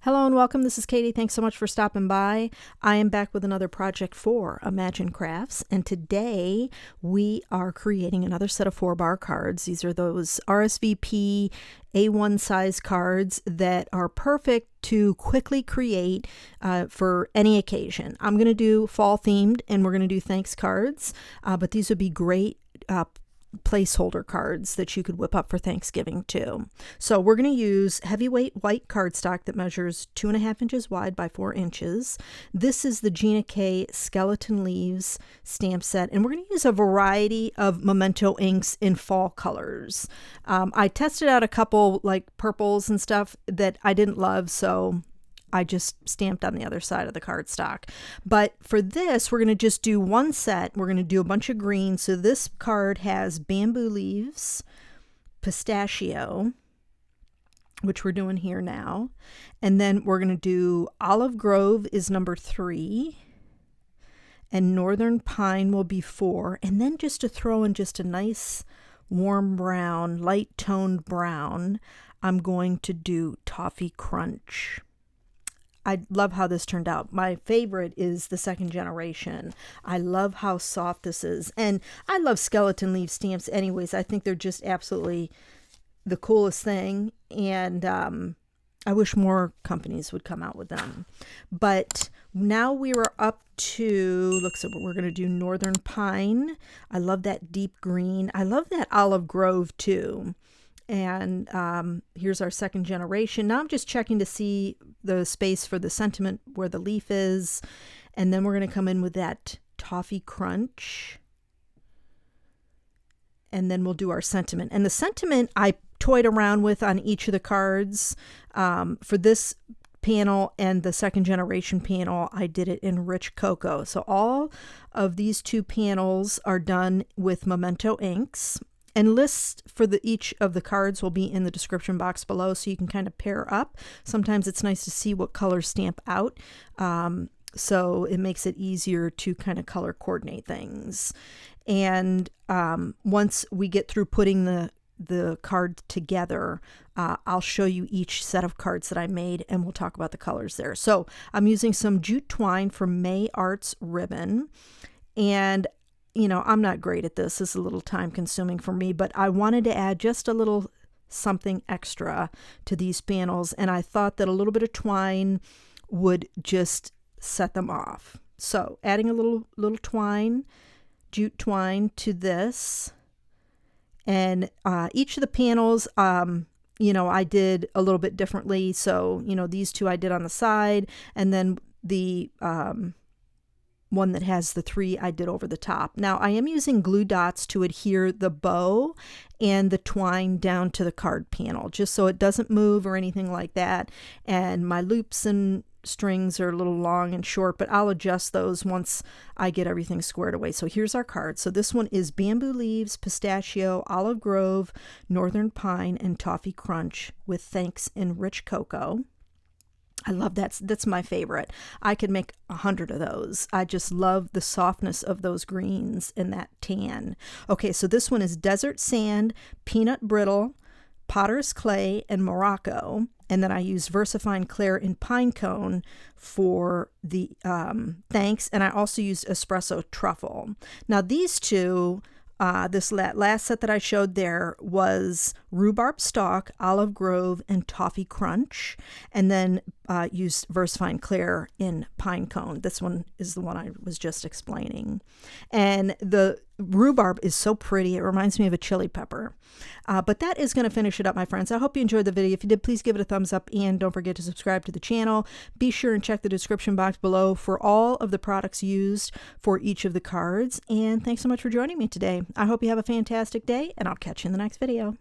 Hello and welcome. This is Katie. Thanks so much for stopping by. I am back with another project for Imagine Crafts, and today we are creating another set of 4-bar cards. These are those RSVP A1 size cards that are perfect to quickly create for any occasion. I'm going to do fall themed and we're going to do thanks cards, but these would be great placeholder cards that you could whip up for Thanksgiving too. So we're going to use heavyweight white cardstock that measures 2.5 inches wide by 4 inches. This is the Gina K Skeleton Leaves stamp set, and we're going to use a variety of Memento inks in fall colors. I tested out a couple like purples and stuff that I didn't love, so I just stamped on the other side of the cardstock. But for this, we're going to just do one set. We're going to do a bunch of green. So this card has bamboo leaves, pistachio, which we're doing here now. And then we're going to do olive grove is number 3. And northern pine will be 4. And then just to throw in just a nice warm brown, light toned brown, I'm going to do toffee crunch. I love how this turned out. My favorite is the second generation. I love how soft this is. And I love skeleton leaf stamps anyways. I think they're just absolutely the coolest thing. And I wish more companies would come out with them. But now we are up to, looks like we're going to do northern pine. I love that deep green. I love that olive grove too. And here's our second generation. Now I'm just checking to see the space for the sentiment where the leaf is. And then we're going to come in with that toffee crunch. And then we'll do our sentiment. And the sentiment I toyed around with on each of the cards. For this panel and the second generation panel, I did it in rich cocoa. So all of these two panels are done with Memento inks. And lists for each of the cards will be in the description box below, so you can kind of pair up. Sometimes it's nice to see what colors stamp out, so it makes it easier to kind of color coordinate things. And once we get through putting the card together, I'll show you each set of cards that I made, and we'll talk about the colors there. So I'm using some jute twine from May Arts ribbon, and you know, I'm not great at this. This is a little time consuming for me, but I wanted to add just a little something extra to these panels, and I thought that a little bit of twine would just set them off. So adding a little twine, jute twine to this, and each of the panels, you know, I did a little bit differently. So, you know, these two I did on the side, and then the one that has the 3 I did over the top. Now I am using glue dots to adhere the bow and the twine down to the card panel, just so it doesn't move or anything like that. And my loops and strings are a little long and short, but I'll adjust those once I get everything squared away. So here's our card. So this one is bamboo leaves, pistachio, olive grove, northern pine, and toffee crunch with thanks in rich cocoa. I love that. That's my favorite. I could make 100 of those. I just love the softness of those greens and that tan. Okay, so this one is desert sand, peanut brittle, potter's clay, and Morocco. And then I use VersaFine Clair in pine cone for the thanks. And I also used espresso truffle. Now these two, this last set that I showed there was rhubarb stalk, olive grove, and toffee crunch, and then used VersaFine Clair in pine cone. This one is the one I was just explaining. And the rhubarb is so pretty. It reminds me of a chili pepper. But that is going to finish it up, my friends. I hope you enjoyed the video. If you did, please give it a thumbs up, and don't forget to subscribe to the channel. Be sure and check the description box below for all of the products used for each of the cards. And thanks so much for joining me today. I hope you have a fantastic day, and I'll catch you in the next video.